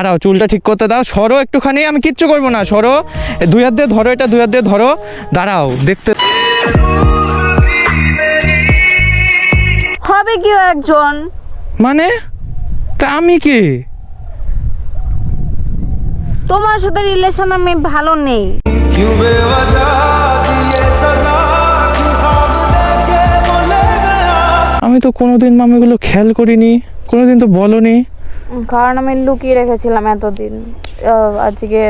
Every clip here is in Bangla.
দাঁড়াও, চুলটা ঠিক করতে দাও, সরো একটুখানি, আমি কিচ্ছু করবো না, সরো, দুই হাত দিয়ে ধরো, এটা দুই হাত দিয়ে ধরো, দাঁড়াও দেখতে হবে কেউ একজন। মানে তা আমি কি? তোমার সাথে রিলেশন আমি ভালো নেই। আমি তো কোনোদিন মামিগুলো খেয়াল করিনি, কোনোদিন তো বলনি। কারণ আমি লুকিয়ে রেখেছিলাম এতদিন। আজকে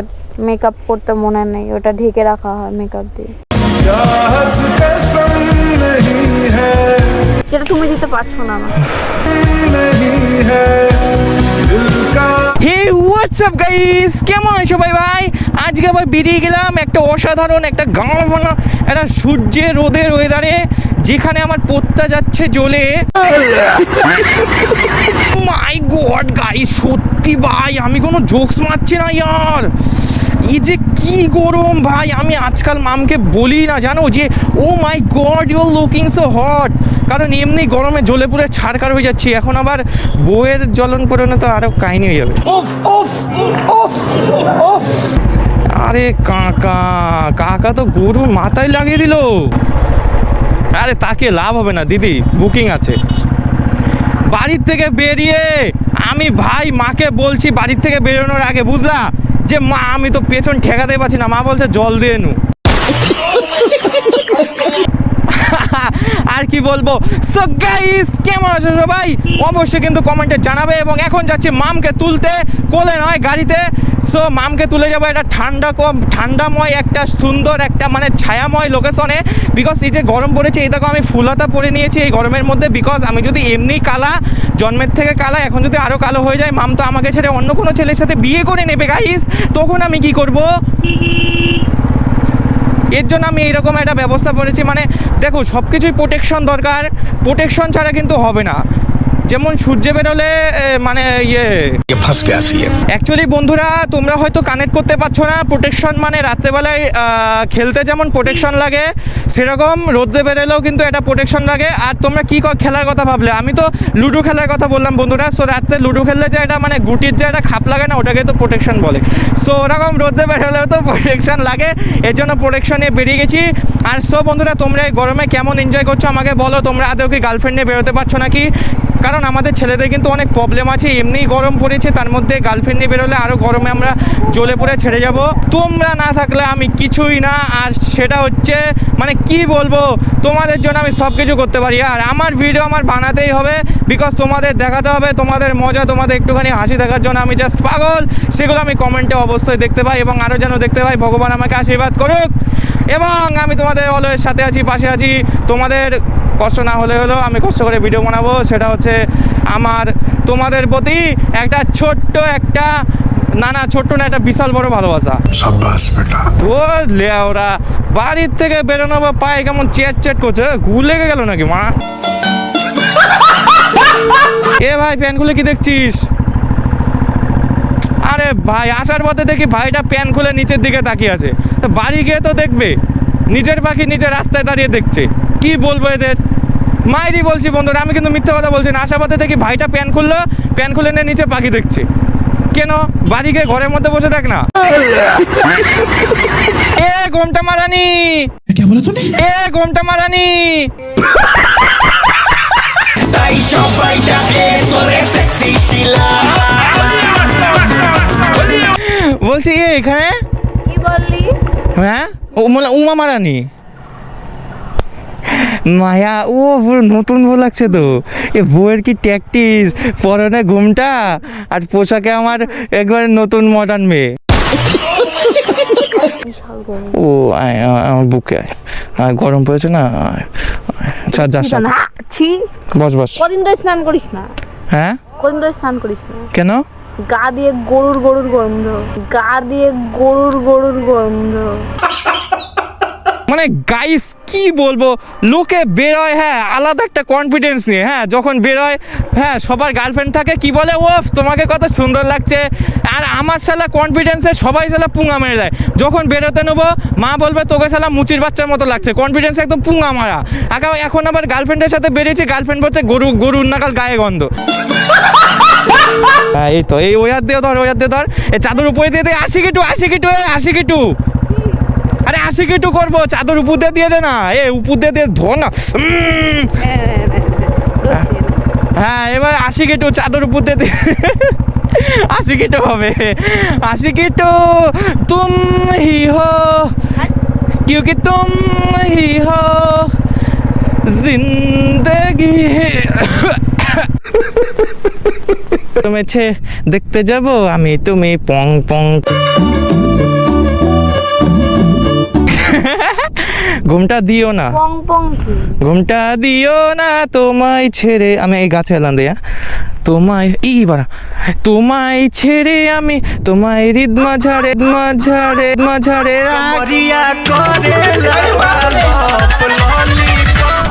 মেকআপ করতে মনে নেই, ওটা ঢেকে রাখা হয় মেকআপ দিয়ে, যেটা তুমি দিতে পারছো না আমাকে। হে হোয়াটসঅ্যাপ গাইস, কেমন আছো ভাই? আজকে আবার বেরিয়ে গেলাম একটা অসাধারণ একটা গাঁও বানা একটা সূর্যের রোদের ওয়েদারে, যেখানে আমার পোত্তা যাচ্ছে জ্বলে। মাই গড গাইস, সত্যি ভাই আমি কোনো জোকস মারছি না ইয়ার, এই যে কি গরম ভাই। আমি আজকাল মামকে বলি না জানো যে oh my god you are looking so hot, কারণ এমনি গরমে জ্বলে পুরো ছাড়কার হয়ে যাচ্ছি। এখন আবার বউয়ের জ্বলন পড়ানো তো আরো কাহিনী হয়ে যাবে। আরে কাকা, কাকা তো গরু মাথায় লাগিয়ে দিল। আরে তাকে লাভ হবে না দিদি, বুকিং আছে। বাড়ির থেকে বেরিয়ে আমি ভাই মাকে বলছি বাড়ির থেকে বেরোনোর আগে, বুঝলা, যে মা আমি তো পেছন ঠেকাতে পারছি না। মা বলছে জল দিয়ে নু। আর কি বলবো। সো গাইস, কেমন আছো সবাই? অবশ্যই কিন্তু কমেন্টে জানাবে। এবং এখন যাচ্ছি মামকে তুলতে, কোলে নয় গাড়িতে। সো মামকে তুলে যাবো একটা ঠান্ডাময় একটা সুন্দর একটা মানে ছায়াময় লোকেশনে। বিকজ এই যে গরম পড়েছে, এই দেখো আমি ফুল হাতা পরে নিয়েছি এই গরমের মধ্যে। বিকজ আমি যদি এমনি কালা, জন্মের থেকে কালা, এখন যদি আরও কালো হয়ে যায়, মাম তো আমাকে ছেড়ে অন্য কোনো ছেলের সাথে বিয়ে করে নেবে গাইস, তখন আমি কি করব? এর জন্য আমি এইরকম একটা ব্যবস্থা করেছি। মানে দেখো, সব কিছুই প্রোটেকশন দরকার, প্রোটেকশন ছাড়া কিন্তু হবে না। যেমন সূর্যে বেরোলে মানে অ্যাকচুয়ালি বন্ধুরা তোমরা হয়তো কানেক্ট করতে পারছো না। প্রোটেকশন মানে রাত্রেবেলায় খেলতে যেমন প্রোটেকশন লাগে, সেরকম রোদে বেরোলেও কিন্তু এটা প্রোটেকশন লাগে। আর তোমরা কী খেলার কথা ভাবলে, আমি তো লুডো খেলার কথা বললাম বন্ধুরা। সো রাত্রে লুডো খেললে যে এটা মানে গুটির যে একটা খাপ লাগে না, ওটাকে তো প্রোটেকশন বলে। সো ওরকম রোদে বেরোলেও তো প্রোটেকশন লাগে, এর জন্য প্রোটেকশনে বেরিয়ে গেছি। আর সো বন্ধুরা, তোমরা এই গরমে কেমন এনজয় করছো আমাকে বলো। তোমরা আদৌ কি গার্লফ্রেন্ড নিয়ে বেরোতে পারছো নাকি? কারণ আমাদের ছেলেদের কিন্তু অনেক প্রবলেম আছে, এমনিই গরম পড়েছে, তার মধ্যে গার্লফ্রেন্ড নিয়ে বেরোলে আরও গরমে আমরা জ্বলে পড়ে ছেড়ে যাব। তোমরা না থাকলে আমি কিছুই না। আর সেটা হচ্ছে মানে কি বলবো, তোমাদের জন্য আমি সব কিছু করতে পারি। আর আমার ভিডিও আমার বানাতেই হবে, বিকজ তোমাদের দেখাতে হবে, তোমাদের মজা, তোমাদের একটুখানি হাসি দেখার জন্য আমি জাস্ট পাগল। সেগুলো আমি কমেন্টে অবশ্যই দেখতে পাই এবং আরও যেন দেখতে পাই। ভগবান আমাকে আশীর্বাদ করুক। এবং আমি তোমাদের অলওয়েজ সাথে আছি, পাশে আছি। তোমাদের কষ্ট না হলে হলো, আমি কষ্ট করে ভিডিও বানাবো। সেটা হচ্ছে আমার তোমাদের প্রতি একটা ছোট্ট একটা, না ছোট্ট না, একটা বিশাল বড় ভালোবাসা। সাব্বাস বেটা। তো ওরা বাড়ির থেকে বেরোনো বা পায়ে কেমন চেট করছে, ঘুরে লেগে গেল নাকি মা? এ ভাই, প্যান খুলে কি দেখছিস? আরে ভাই, আসার পথে দেখি ভাইটা প্যান খুলে নিচের দিকে তাকিয়ে আছে। তো বাড়ি গিয়ে তো দেখবে নিজের পাখি নিজের রাস্তায় দাঁড়িয়ে দেখছে। কি বলবো এদের, মাইরি বলছি বন্ধুরা, আমি কিন্তু মিথ্যা কথা বলছি না। আসার পথে দেখি ভাইটা প্যান খুলে নিয়ে নিচে পাখি দেখছে। কেন? বাড়ি গিয়ে ঘরের মধ্যে বসে দেখ না। এ গোমটা মারানি, এ গোমটা মারানি। বলছি এখানে কি বললি? হ্যাঁ, উমা মারানি মায়া। ও পুরো নতুন বউ লাগছে তো। এ বউয়ের কি ট্যাকটিস, পরনে ঘুমটা আর পোশাকে আমার একবারে নতুন মডার্ন মেয়ে। ও আমার বুকে গরম পড়েছে না, বস। কদিন ধরে স্নান করিস না? হ্যাঁ, কদিন ধরে স্নান করিস না কেন? গা দিয়ে গরুর গন্ধ, গা দিয়ে গরুর গন্ধ। মানে গাইস কি বলবো, লোকে বেরোয় হ্যাঁ আলাদা একটা কনফিডেন্স নিয়ে। হ্যাঁ, যখন বেরোয় হ্যাঁ সবার গার্লফ্রেন্ড থাকে, কি বলে ওফ তোমাকে কত সুন্দর লাগছে। আর আমার শালা কনফিডেন্সে সবাই শালা পুঙা মেরে দেয়। যখন বেরোতে নেবো মা বলবে তোকে শালা মুচির বাচ্চার মতো লাগছে, কনফিডেন্স একদম পুঙা মারা। এখন আবার গার্লফ্রেন্ডের সাথে বেরিয়েছি, গার্লফ্রেন্ড বলছে গরুর নাকাল গায়ে গন্ধ। হ্যাঁ এই তো এই ওই হাত দিয়ে ধর এই চাদর উপরে দিয়ে দে। 80 কিটু 80 কিটু আরে 80 কিটু করবো, চাদর উপর দিয়ে দে না, উপর দিয়ে ধর না। হ্যাঁ এবার 80 কিটু চাদর উপর দিয়ে 80 কিটু হবে। 80 কিটু তুম হি হো क्योंकि तुम ही हो जिंदगी। তুমি দেখতে যাব আমি, তুমি পং পং। ঘুমটা দিও না, পং পং কি? ঘুমটা দিও না তোমায় ছেড়ে। আমি এই গাছে এলাম দিয়া তোমায় তোমায় ছেড়ে আমি, তোমায় রিদমা ঝাড়ে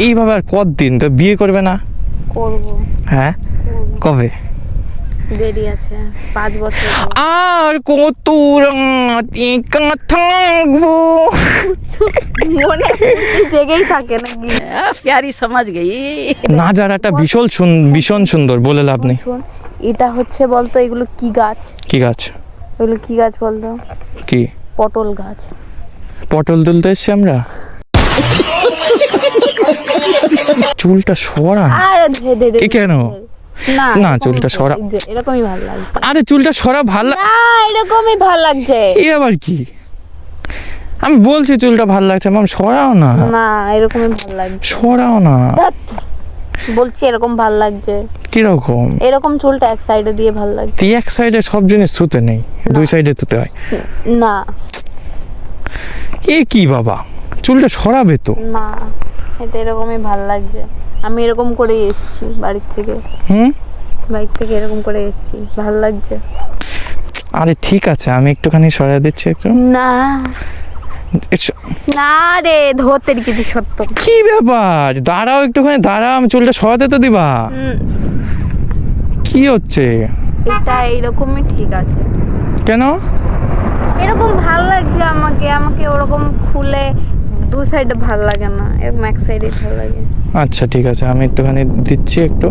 এইভাবে আর কতদিন? তো বিয়ে করবে না? করবো। হ্যাঁ কবে? দেরি আছে 5 বছর। আর কত থাকবো? মনে জেগেই থাকে নাকি? प्यारी समझ गई। নাজারাটা ভীষণ সুন্দর, বলে লাভ নেই। শোন, এটা হচ্ছে বলতো এগুলো কি গাছ? কি গাছ? এগুলো কি গাছ বলতো? কি? পটল গাছ। পটল তুলতে এসছি আমরা। চুলটা সরা। আরে দে এ কেন? না না, চুলটা সরা। এরকমই ভালো লাগছে। আরে চুলটা সরা ভালো। না এরকমই ভালো লাগছে। এ আবার কি? আমি বলছি চুলটা ভালো লাগছে, মাম সরাও না। না এরকমই ভালো লাগছে। সরাও না। ধ্যাৎ, বলছি এরকম ভালো লাগছে। কিরকম? এরকম চুলটা এক সাইডে দিয়ে ভালো লাগছে। তুই এক সাইডে সব জিনিস ছুতে নেই, দুই সাইডে ছুতে হয়। না এ কি বাবা, চুলটা সরাবে তো। না এটা এরকমই ভালো লাগছে। আমি এরকম করে এসেছি বাড়ি থেকে, এরকম করে এসেছি, ভালো লাগছে। আরে ঠিক আছে, আমি একটুখানি সরাই দিচ্ছি একটু। না না রে, ধরতে কিছু সত্য। কি ব্যাপার, দাঁড়াও একটুখানি, দাঁড়াও, আমি চুলটা সরাতে তো দিবা। কি হচ্ছে? এটা এইরকমই ঠিক আছে। কেন? এরকম ভালো লাগছে আমাকে ওরকম খুলে দু সাইডে ভালো লাগে না, এরকম এক সাইডেই ভালো লাগে। আচ্ছা ঠিক আছে, আমি একটুখানি দিচ্ছি একটু।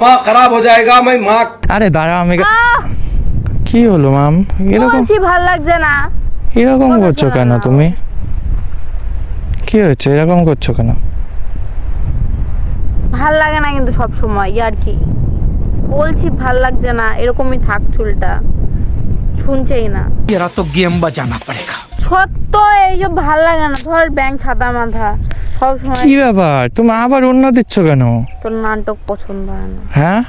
दिमाग खराब हो जाएगा मैं माँ। আরে দাঁড়াও, আমি কি হলো মাম, এরকম বলছি ভালো লাগছে না। এরকম কথা করছো শোনা কেন না। তুমি? কি হচ্ছে, এরকম করছো কেন? ভাল লাগে না কিন্তু সব সময় আর কি বলছি, ভাল লাগছে না, এরকমই থাক চুলটা, শুনছেই না। तेरा तो गेम बजाना पड़ेगा। সত্য এইসব ভাল লাগে না। ধর ব্যাং ছাতা মাথা সব সময়। কি ব্যাপার, তুমি আবার ওড়না দিচ্ছ কেন? তোর নাটক পছন্দ হয় না। হ্যাঁ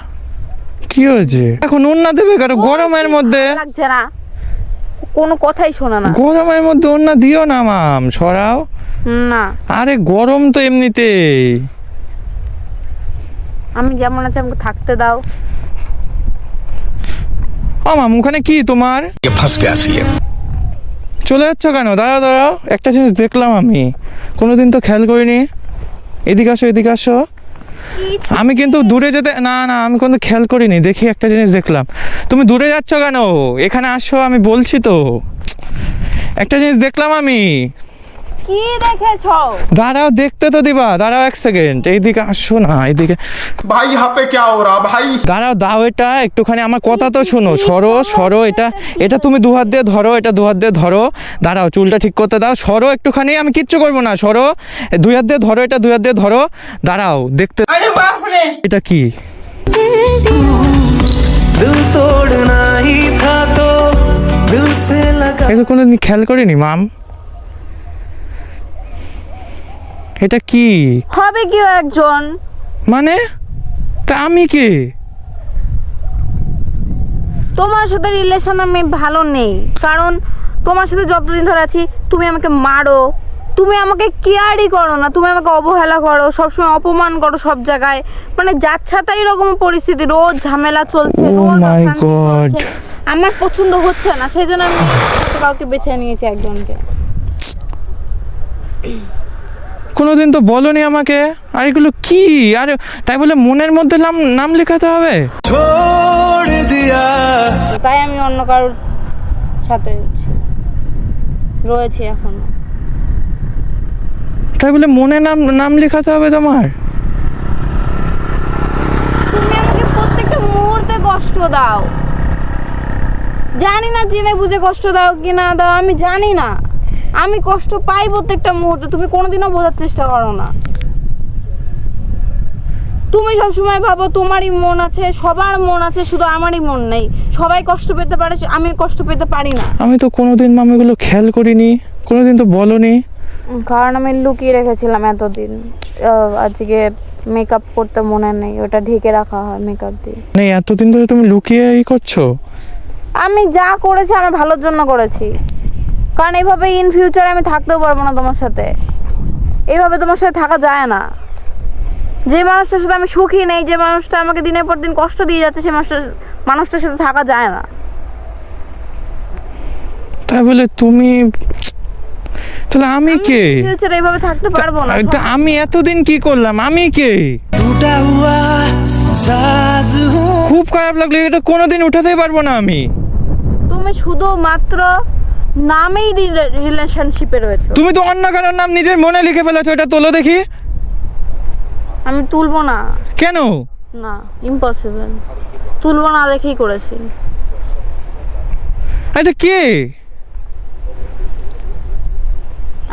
কি হয়েছে? এখন ওড়না দেবে কেন গরমের মধ্যে? ভাল লাগছে না, কোনো কথাই শোনা না। গরমের মধ্যে ওড়না দিও না মাম, সরাও। না আরে গরম তো এমনিতেই। আমি যেমন আছে আমাকে থাকতে দাও। ও মাম, ওখানে কি তোমার? फंस गया सीएम। চলে যাচ্ছ কেন? দাঁড়াও, একটা জিনিস দেখলাম আমি, কোনোদিন তো খেয়াল করিনি। এদিকে আসো। আমি কিন্তু দূরে যেতে না, আমি কোনো খেয়াল করিনি, দেখি একটা জিনিস দেখলাম। তুমি দূরে যাচ্ছ কেন? এখানে আসো, আমি বলছি তো, একটা জিনিস দেখলাম আমি। কি দেখেছো? দাঁড়াও, দেখতে তো দিবা, দাঁড়াও 1 সেকেন্ড, এইদিকে আসো না, এইদিকে। भाई यहाँ पे क्या हो रहा भाई? দাও এটা একটুখানি, আমার কথা তো শোনো। সরো এটা তুমি 2 হাত দিয়ে ধরো, এটা 2 হাত দিয়ে ধরো। দাঁড়াও, চুলটা ঠিক করতে দাও, সরো একটুখানি, আমি কিচ্ছু করবো না, সরো। 2 হাত দিয়ে ধরো, এটা 2 হাত দিয়ে ধরো। দাঁড়াও, দেখতে। এটা কি? এটা কোনোদিন খেয়াল করিনি মাম। এটা কি হবে কেউ একজন। মানে? তা আমি কে? তোমার সাথে রিলেশন আমি ভালো নেই, কারণ তোমার সাথে যতদিন ধরে আছি তুমি আমাকে মারো, তুমি আমাকে কেয়ারই করো না, তুমি আমাকে অবহেলা করো, সবসময় অপমান করো সব জায়গায়, মানে যাচ্ছা তাই এরকম পরিস্থিতি, রোজ ঝামেলা চলছে, Oh রোজ my অশান্তি God. চলছে। আমার পছন্দ হচ্ছে না, সেই জন্য আমি কাউকে বেছে নিয়েছি, একজনকে। কোনোদিন তো বলনি আমাকে। আর এগুলো কি? আরে তাই বলে মনের মধ্যে নাম লেখাতে হবে? তাই আমি অন্য কারোর সাথে রয়েছি এখন। তাই বলে মনে নাম লেখাতে হবে তোমার? তুমি আমাকে প্রত্যেকটা মুহূর্তে কষ্ট দাও। জানি না জেনে বুঝে কষ্ট দাও কি না দাও, আমি জানি না। আমি কষ্ট পাই প্রত্যেকটা মুহূর্তে, তুমি কোনোদিনও বোঝার চেষ্টা করো না। তুমি সবসময় ভাবো তোমারই মন আছে, সবার মন আছে, শুধু আমারই মন নেই। সবাই কষ্ট পেতে পারে, আমি কষ্ট পেতে পারি না। আমি তো কোনোদিন মামি এগুলো খেয়াল করিনি, কোনোদিন তো বলনি। কারণ আমি লুকিয়ে রেখেছিলাম এতদিন। আজকে মেকআপ করতে মনে নেই, ওটা ঢেকে রাখা হয় মেকআপ দিয়ে। মানে এতদিন ধরে তুমি লুকিয়েই করছো? আমি যা করেছি আমি ভালোর জন্য করেছি। কারণ এইভাবে ইন ফিউচারে আমি থাকতেও পারবো না তোমার সাথে। এইভাবে তোমার সাথে থাকা যায় না। যে মানুষটার সাথে আমি সুখী নেই, যে মানুষটা আমাকে দিনের পর দিন কষ্ট দিয়ে যাচ্ছে, সেই মানুষটার সাথে থাকা যায় না। তাই বলে তুমি, তাহলে আমি কে? ফিউচারে এইভাবে থাকতে পারবো না। তা আমি এতদিন কি করলাম? আমি কে? খুব খারাপ লাগলো, এটা কোনোদিন উঠাতেই পারবো না আমি। তুমি শুধুমাত্র নামেই রিলেশনশিপে রয়েছো। তুমি তো অন্য কারোর নাম নিজের মনে লিখে ফেলেছো, এটা তোলো দেখি। আমি তুলবো না। কেন? না, ইম্পসিবল। তুলবো না দেখেই করেছি। এটা কে?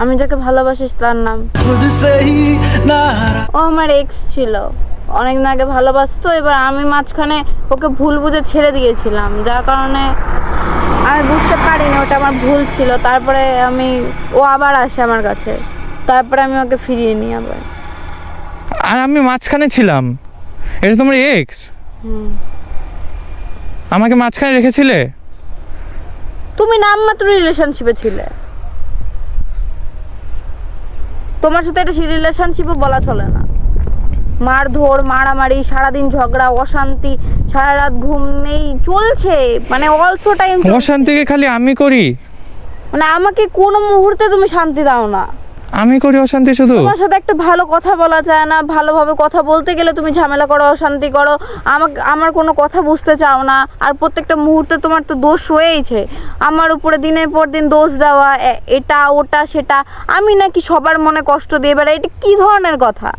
আমি যাকে ভালোবাসিস তার নাম, ও আমার এক্স ছিল। অনেকদিন আগে ভালোবাসতো, এবার আমি মাঝখানে ওকে ভুল বুঝে ছেড়ে দিয়েছিলাম, যার কারণে আমি বুঝতে পারিনি ওটা আমার ভুল ছিল। তারপরে ও আবার আসে আমার কাছে, তারপরে আমি ওকে ফিরিয়ে নিই আবার। আর আমি মাঝখানে ছিলাম, এটা তোমার এক্স? আমাকে মাঝখানে রেখেছিলে? তুমি নামমাত্র রিলেশনশিপে ছিলে। তোমার সাথে এটা রিলেশনশিপও বলা চলে না। মারধর, মারামারি, সারাদিন ঝগড়া, অশান্তি, সারা রাত ঘুম নেই চলছে, মানে অলসো টাইম। অশান্তিকে খালি আমি করি? মানে আমাকে কোনো মুহূর্তে তুমি শান্তি দাও না। আমি করি অশান্তি শুধু? তোমার সাথে একটা ভালো কথা বলা যায় না, ভালোভাবে কথা বলতে গেলে তুমি ঝামেলা করো, অশান্তি করো, আমার কোনো কথা বুঝতে চাও না। আর প্রত্যেকটা মুহূর্তে তোমার তো দোষ হয়েইছে, আমার উপরে দিনের পর দিন দোষ দেওয়া, এটা ওটা সেটা। আমি নাকি সবার মনে কষ্ট দিয়ে বেড়াই, এটা কী ধরনের কথা?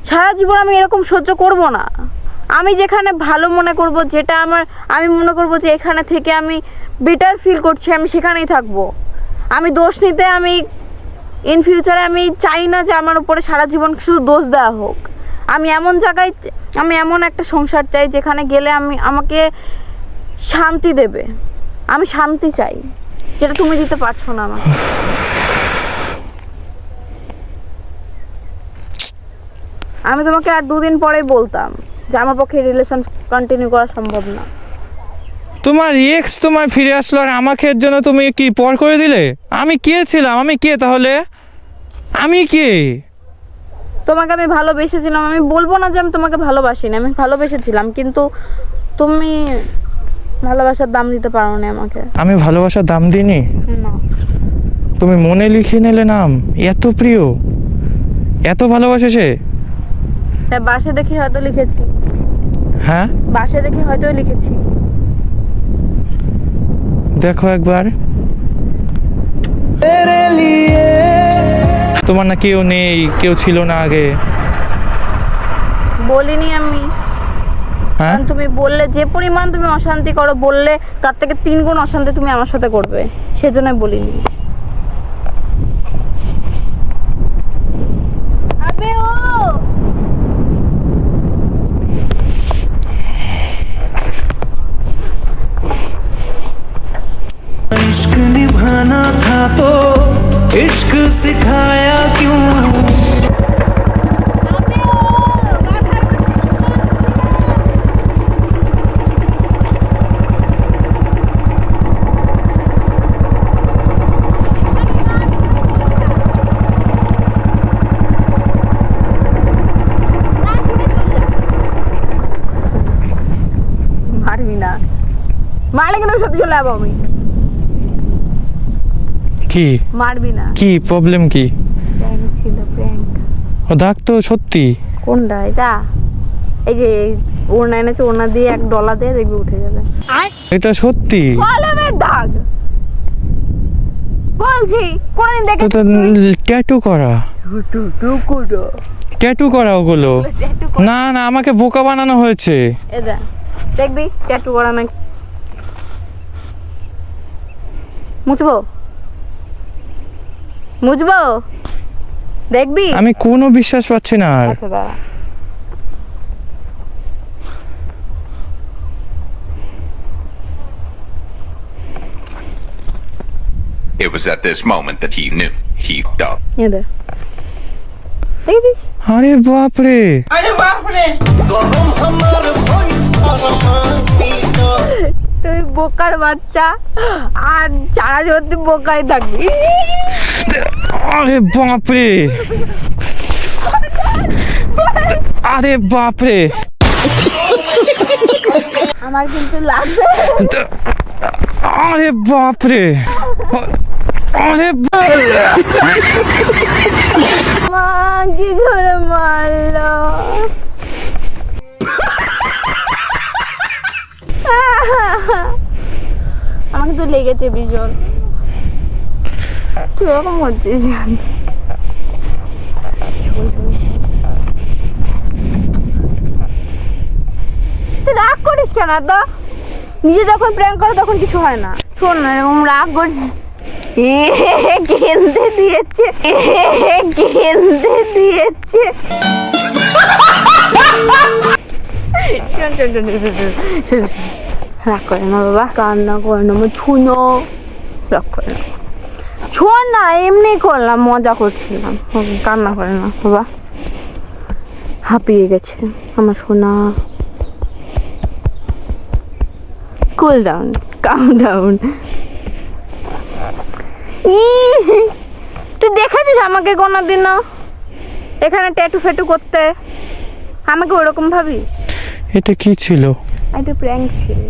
সারা জীবন আমি এরকম সহ্য করব না। আমি যেখানে ভালো মনে করব, যেটা আমি মনে করব যে এখানে থেকে আমি বেটার ফিল করছি, আমি সেখানেই থাকবো। আমি দোষ নিতে, ইন ফিউচারে আমি চাই না যে আমার উপরে সারা জীবন শুধু দোষ দেওয়া হোক। আমি এমন একটা সংসার চাই যেখানে গেলে আমাকে শান্তি দেবে। আমি শান্তি চাই, যেটা তুমি দিতে পারছো না আমাকে। আমি তোমাকে আর 2 দিন পরেই বলতাম যে আমার পক্ষে রিলেশন কন্টিনিউ করা সম্ভব না। তোমার এক্স তোমার ফিরে আসলো আর আমাকে এর জন্য তুমি কি পর করে দিলে? আমি কে ছিলাম? আমি কে তাহলে? আমি কে? তোমাকে আমি ভালোবেসেছিলাম, আমি বলবো না যে আমি তোমাকে ভালোবাসিনি, আমি ভালোবেসেছিলাম, কিন্তু তুমি ভালোবাসার দাম দিতে পারো না আমাকে। আমি ভালোবাসার দাম দিইনি? না। তুমি মনে লিখে নিলে নাম, এত প্রিয়, এত ভালোবাসে সে? তাই বাসে দেখে হয়তো লিখেছি। হ্যাঁ, বাসে দেখে হয়তো লিখেছি। দেখো একবার। তোমার না কেউ নেই, কেউ ছিল না আগে? বলিনি আমি। হ্যাঁ, কারণ তুমি বললে যে পরিমাণ তুমি অশান্তি করো, বললে তার থেকে 3 গুণ অশান্তি তুমি আমার সাথে করবে, সেজন্য বলিনি। আবে ও इश्क निभाना था तो इश्क सिखाया क्यों? মারবি না, মারলে কিন্তু সত্যি চলে যাবো আমি। কি মারবি না। কি প্রবলেম? কি প্র্যাঙ্ক ছিল, প্র্যাঙ্ক। ও দাগ তো সত্যি? কোনটা? এটা এই যে ওড়না এনেছে, ওড়না দিয়ে $1 দিয়ে দেখবি উঠে যাবে। এটা সত্যি? কলমের দাগ বলছি, কোনদিন দেখে তো ট্যাটু করা, ট্যাটু করা ওগুলো? না না, আমাকে বোকা বানানো হয়েছে। এটা দেখবি ট্যাটু করা নাকি মুছবো মুছবো দেখবি আমি কোনো বিশ্বাস পাচ্ছি না আর আচ্ছা দাঁড়া It was at this moment that he knew he f***ed up. এ দে দেখেছিস আরে বাপ রে তুই বোকার বাচ্চা আর সারা জীবন তুই বোকাই থাকবি আরে বাপ রে আরে বাপ রে আমার কিন্তু লাগবে আরে বাপ রে আরে মা কি ধরে মারলো আমাকে তো লেগেছে ভীষণ তুই এরকম করছিস তুই রাগ করিস কেন তো নিজে যখন প্র্যাঙ্ক করে তখন কিছু হয় না শোন না এরকম রাগ করছে কেঁদে দিয়েছে কেঁদে দিয়েছে রাগ করে না বাবা কান্না করে না আমার ছুনো রাগ করে না শোন না এমনি করলাম মজা করছিলাম কান্না করে না বাবা হাঁপিয়ে গেছে আমার সোনা কুল ডাউন কাম ডাউন তুই দেখেছিস আমাকে কোনোদিনও এখানে ট্যাটু ফেটু করতে আমাকে ওরকম ভাবিস এটা কি ছিল এটা প্র্যাঙ্ক ছিল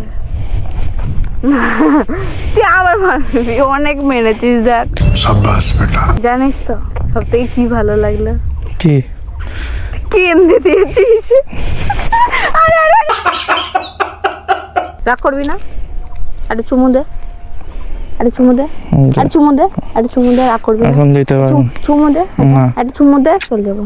তুই আবার মারবি অনেক মেরেছিস দেখ शाबाश बेटा জানিস তো সব থেকে কি ভালো লাগলো কি কেঁদে দিয়েছিস আরে আরে রাগ করবি না একটা চুমু দে একটা চুমু দে একটা চুমু দে একটা চুমু দে রাগ করবি না এখন দিতে পারবো চুমু দে না। একটা চুমু দে চলে যাবো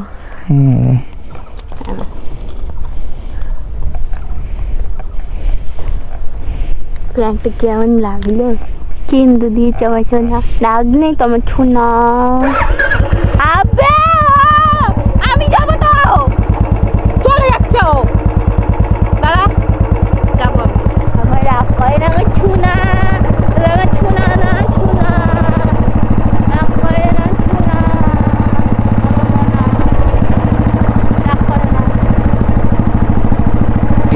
প্র্যাঙ্কটা কেমন লাগলো কেন্দ্র দিয়েছে আমার সোনা লাগলে কেমন শোনা আবে আমি যাবো তো চলে যাচ্ছ দাঁড়া যাবো আমার রাগ করে না আমার ছুনা আমার ছুনা না ছুনা রাগ করে না ছুনা রাগ করে না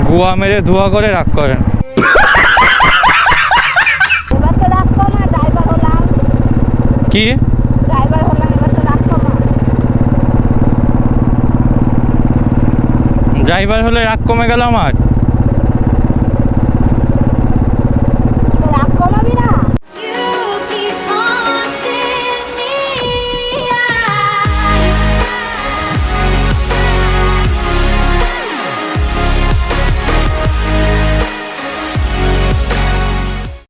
গুয়া মেরে ধোয়া করে রাগ করেন এবার তো রাগ কমা ড্রাইভার হলাম কি ড্রাইভার হলাম এবার তো রাগ কমা ড্রাইভার হলে রাগ কমে গেল আমার